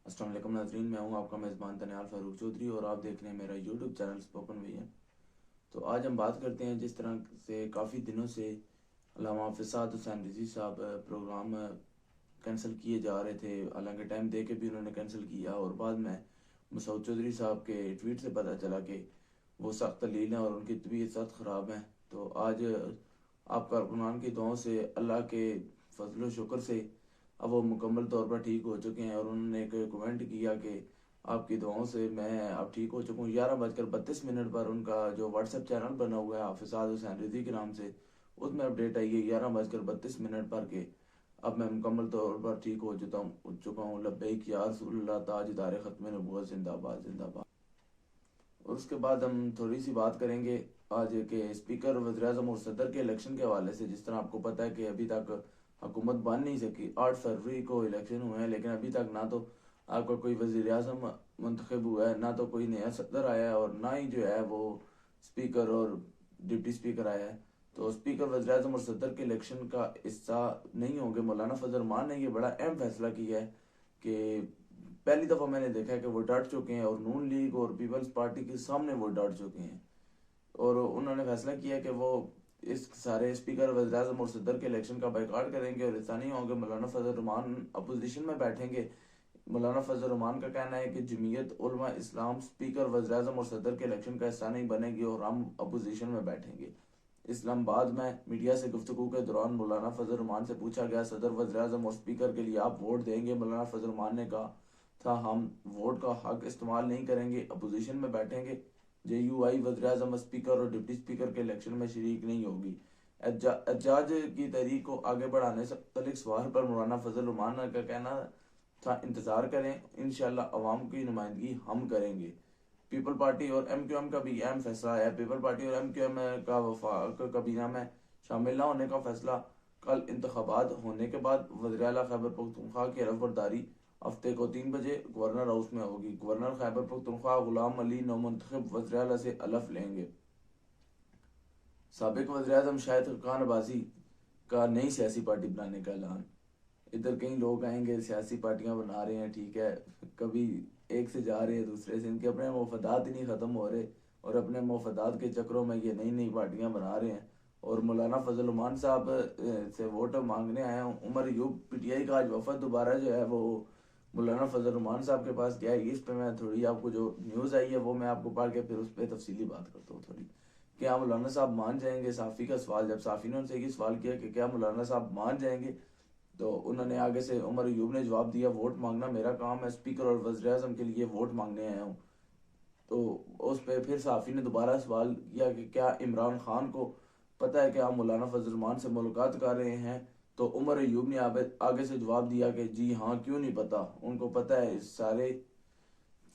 अस्सलाम वालेकुम नाज़रीन, मैं हूं आपका मेज़बान तनियाल फ़ारूक चौधरी और आप देख रहे हैं मेरा यूट्यूब चैनल स्पोकन विजन। तो आज हम बात करते हैं जिस तरह से काफ़ी दिनों से अल्लामा फ़िसाद हुसैन रिज़वी साहब प्रोग्राम कैंसिल किए जा रहे थे, हालांकि टाइम दे के भी उन्होंने कैंसिल किया और बाद में मसूद चौधरी साहब के ट्वीट से पता चला कि वो सख्त तलील हैं और उनकी तबीयत सख्त ख़राब है। तो आज आप कारकुनान की दुआओं से, अल्लाह के फजल शुक्र से अब वो मुकम्मल तौर पर ठीक हो चुके हैं और उन्होंने एक कमेंट किया कि आपकी दुआओं से मैं अब ठीक हो चुका हूँ। 11:32 पर उनका जो व्हाट्सएप चैनल बना हुआ है हाफिज़ाद हुसैन रिज़वी के नाम से, उसमें अपडेट आई है 11:32 पर के अब मैं मुकम्मल तौर पर ठीक हो चुका हूँ। लब्बैक या रसूलल्लाह, ताजदार ख़त्म नबूवत, जिंदाबाद जिंदाबाद। और उसके बाद हम थोड़ी सी बात करेंगे आज के स्पीकर, वज़ीर-ए-आज़म और सदर के इलेक्शन के हवाले से। जिस तरह आपको पता है कि अभी तक हुकूमत बन नहीं सकी, 8 फरवरी को इलेक्शन हुए हैं, लेकिन अभी तक ना तो आपका कोई वज़ीर-ए-आज़म मुंतखब हुआ है, ना तो कोई नया सदर आया है, और ना ही जो है वो स्पीकर और डिप्टी स्पीकर आया है। तो स्पीकर, वज़ीर-ए-आज़म और सदर के इलेक्शन का हिस्सा नहीं होंगे। मौलाना फजल रहमान ने ये बड़ा अहम फैसला किया है कि पहली दफ़ा मैंने देखा है कि वो डट चुके हैं और नून लीग और पीपल्स पार्टी के सामने वो डट चुके हैं और उन्होंने फैसला किया कि वो इस सारे स्पीकर, वज़ीर-ए-आज़म और सदर के इलेक्शन का बाइकाट करेंगे और हिस्सा नहीं होंगे। मौलाना फजल रहमान अपोजिशन में बैठेंगे। मौलाना फजल रहमान का कहना है कि जमीयत उलमा इस्लाम स्पीकर, वज़ीर-ए-आज़म और सदर के इलेक्शन का हिस्सा नहीं बनेगी और हम अपोजिशन में बैठेंगे। इस्लामाबाद में मीडिया से गुफ्तगू के दौरान मौलाना फजल रहमान से पूछा गया, सदर, वज़ीर-ए-आज़म और स्पीकर के लिए आप वोट देंगे? मौलाना फजल रहमान ने कहा था, हम वोट का हक इस्तेमाल नहीं करेंगे, अपोजिशन में बैठेंगे। JUI वज़ीर-ए-आज़म, स्पीकर और डिप्टी स्पीकर के इलेक्शन में शरीक नहीं होगी। एहतजाज की तहरीक को आगे बढ़ाने से मुतल्लिक सवाल पर मौलाना फजल रहमान का कहना था, इंतज़ार करें, इंशाअल्लाह अवाम की नुमाइंदगी हम करेंगे। पीपल पार्टी और MQM का भी अहम फैसला है। पीपल पार्टी और MQM का वफाक काबीना में शामिल न होने का फैसला। कल इंतखाबात होने के बाद वज़ीर आला खैबर पख्तूनख्वा की हलफबरदारी हफ्ते को 3 बजे गवर्नर हाउस में होगी। गवर्नर खैबर पख्तूनख्वा गुलाम अली नौमुंतखब वज़ीर आला से हलफ लेंगे। साबिक वज़ीर-ए-आज़म शाहिद खान अब्बासी का नई सियासी पार्टी बनाने का ऐलान। इधर कई लोग आएंगे, सियासी पार्टियां बना रहे हैं, ठीक है, कभी एक से जा रहे हैं दूसरे से, इनके अपने मफादात ही नहीं ख़त्म हो रहे और अपने मफादात के चक्रों में ये नई नई पार्टियां बना रहे हैं। और मौलाना फजल रहमान साहब से वोट मांगने आए हैं। उमर यूब PTI का आज वफद दोबारा जो है वो मौलाना फजल रहमान साहब के पास गया है। इस पे मैं थोड़ी, आपको जो न्यूज़ आई है वो मैं आपको पढ़ के फिर उस पर तफसीली बात करता हूँ थोड़ी। क्या मौलाना साहब मान जाएंगे? साफ़ी का सवाल, जब साफ़ी ने उनसे ये सवाल किया कि क्या मौलाना साहब मान जाएंगे, तो उन्होंने आगे से उमर अयूब ने जवाब दिया, वोट मांगना मेरा काम है, स्पीकर और वज़ीर-ए-आज़म के लिए वोट मांगने आया हूँ। तो उस पर फिर साफ़ी ने दोबारा सवाल किया कि क्या इमरान खान को पता है कि आप मौलाना फजल रहमान से मुलाकात कर रहे हैं? तो उमर अयूब ने आगे से जवाब दिया कि जी हाँ, क्यों नहीं पता, उनको पता है, इस सारे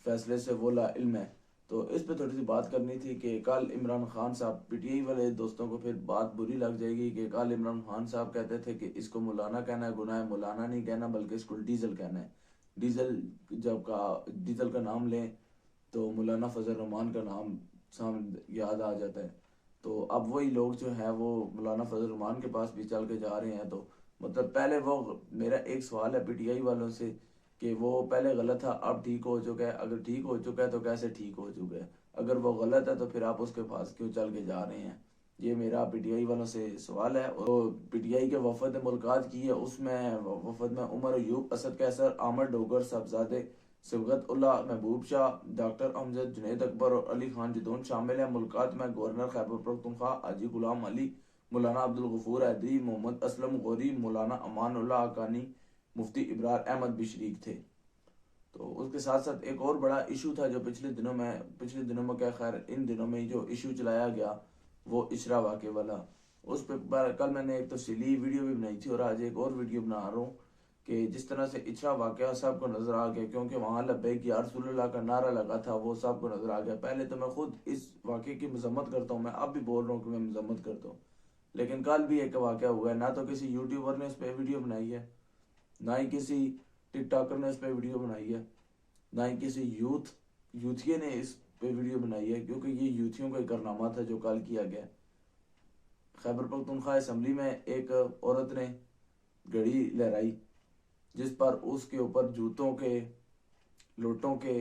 फैसले से वो लाइल्म है। तो इस पे थोड़ी सी बात करनी थी कि कल इमरान खान साहब, PTI वाले दोस्तों को फिर बात बुरी लग जाएगी कि कल इमरान खान साहब कहते थे कि इसको मौलाना कहना है गुनाह है, मौलाना नहीं कहना बल्कि इसको डीजल कहना है। डीजल, जब का डीजल का नाम लें तो मौलाना फजल रहमान का नाम सामने याद आ जाता है। तो अब वही लोग जो हैं वो मौलाना फजल रहमान के पास भी चल के जा रहे हैं। तो मतलब पहले वो, मेरा एक सवाल है PTI वालों से कि वो पहले गलत था, अब ठीक हो चुका है, अगर ठीक हो चुका है तो कैसे ठीक हो चुका है? अगर वो गलत है तो फिर आप उसके पास क्यों चल के जा रहे हैं? ये मेरा PTI वालों से सवाल है। और PTI के वफद ने मुलाकात की है, उसमें वफद में उमर अयूब, असद कैसर, आमर डोगर साहबजादे, सिबगत उल्ला, महबूब शाह, डॉक्टर अमजद, जुनैद अकबर और अली खान जदौन शामिल हैं। मुलाकात में गवर्नर खैबर पख्तूनख्वा हाजी गुलाम अली, मौलाना अब्दुल गफूर हैदरी, मोहम्मद असलम गौरी, मौलाना अमान उल्लाह हक्कानी, मुफ्ती इब्रार अहमद भी शरीक थे। तो उसके साथ साथ एक और बड़ा इशू था जो पिछले दिनों में क्या, खैर इन दिनों में जो इशू चलाया गया वो इशरा वाक़े वाला। उस पर कल मैंने एक तफसीली वीडियो भी बनाई थी और आज एक और वीडियो बना रहा हूँ कि जिस तरह से इशरा वाक़या सबको नज़र आ गया, क्योंकि वहाँ लब्बैक या रसूलल्लाह का नारा लगा था, वो सबको नज़र आ गया। पहले तो मैं खुद इस वाक़े की मजम्मत करता हूँ, मैं अब भी बोल रहा हूँ कि मैं मजम्मत करता हूँ, लेकिन कल भी एक वाक़या हुआ है। ना तो किसी यूट्यूबर ने इस पर वीडियो बनाई है, ना ही किसी टिकटॉकर ने इस पर वीडियो बनाई है, ना ही किसी यूथिये ने इस पे वीडियो बनाई है, क्योंकि ये यूथियों का कारनामा था जो कल किया गया। खैबर पख्तूनख्वा असम्बली में एक औरत ने घड़ी लहराई जिस पर उसके ऊपर जूतों के لوٹوں کے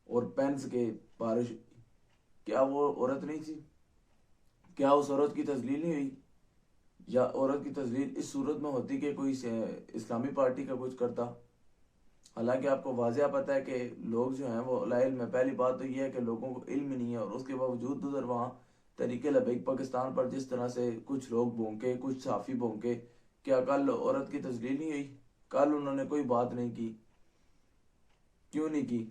اور پینس کے بارش، کیا وہ عورت نہیں تھی؟ کیا اس عورت کی تذلیل نہیں ہوئی؟ یا عورت کی تذلیل اس صورت میں ہوتی کہ کوئی اسلامی پارٹی کا کچھ کرتا؟ حالانکہ آپ کو واضح پتہ ہے کہ لوگ جو ہیں وہ لا علم ہے. پہلی بات تو یہ ہے کہ لوگوں کو علم ہی نہیں ہے، اور اس کے باوجود ادھر وہاں تحریک لبیک پاکستان پر جس طرح سے کچھ لوگ بھونکے، کچھ صحافی بھونکے. کیا کل عورت کی تذلیل نہیں ہوئی؟ کل انہوں نے کوئی بات نہیں کی. کیوں نہیں کی؟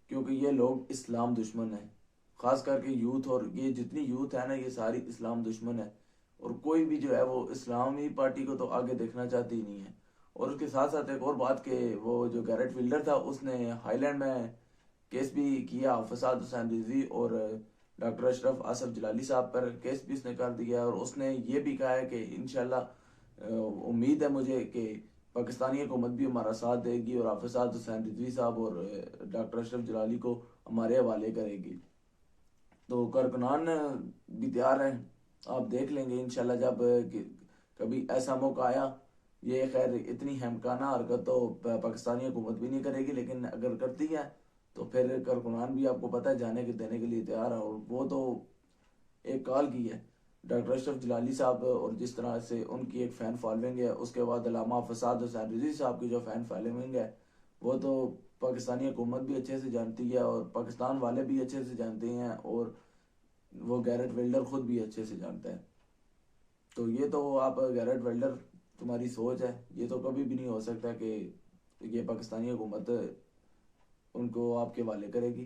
کیونکہ یہ لوگ اسلام دشمن ہیں. خاص کر کے یوتھ، اور یہ جتنی یوتھ ہے نا یہ ساری اسلام دشمن ہے. اور کوئی بھی جو ہے وہ اسلامی پارٹی کو تو آگے دیکھنا چاہتی ہی نہیں ہے. اور اس کے ساتھ ساتھ ایک اور بات کہ وہ جو گیرٹ ولڈر تھا اس نے ہائی لینڈ میں کیس بھی کیا فساد حسین رضوی اور ڈاکٹر اشرف آصف جلالی صاحب پر کیس بھی اس نے کر دیا. اور اس نے یہ بھی کہا ہے کہ انشاءاللہ امید ہے مجھے کہ پاکستانی حکومت بھی ہمارا ساتھ دے گی اور فساد حسین رضوی صاحب اور ڈاکٹر اشرف جلالی کو ہمارے حوالے کرے گی. تو کارکنان بھی تیار ہیں، آپ دیکھ لیں گے انشاءاللہ جب کبھی ایسا موقع آیا. یہ خیر اتنی ہمکانہ حرکت تو پاکستانی حکومت بھی نہیں کرے گی، لیکن اگر کرتی ہے تو پھر کارکنان بھی آپ کو پتہ ہے جانے کے دینے کے لیے تیار ہے. اور وہ تو ایک کال کی ہے ڈاکٹر اشرف جلالی صاحب، اور جس طرح سے ان کی ایک فین فالوئنگ ہے. اس کے بعد علامہ فساد حسین رضوی صاحب کی جو فین فالوئنگ ہے وہ تو پاکستانی حکومت بھی اچھے سے جانتی ہے، اور پاکستان والے بھی اچھے سے جانتے ہیں، اور وہ گیرٹ ویلڈر خود بھی اچھے سے جانتا ہے. تو یہ تو آپ گیرٹ ویلڈر تمہاری سوچ ہے، یہ تو کبھی بھی نہیں ہو سکتا کہ یہ پاکستانی حکومت ان کو آپ کے حوالے کرے گی.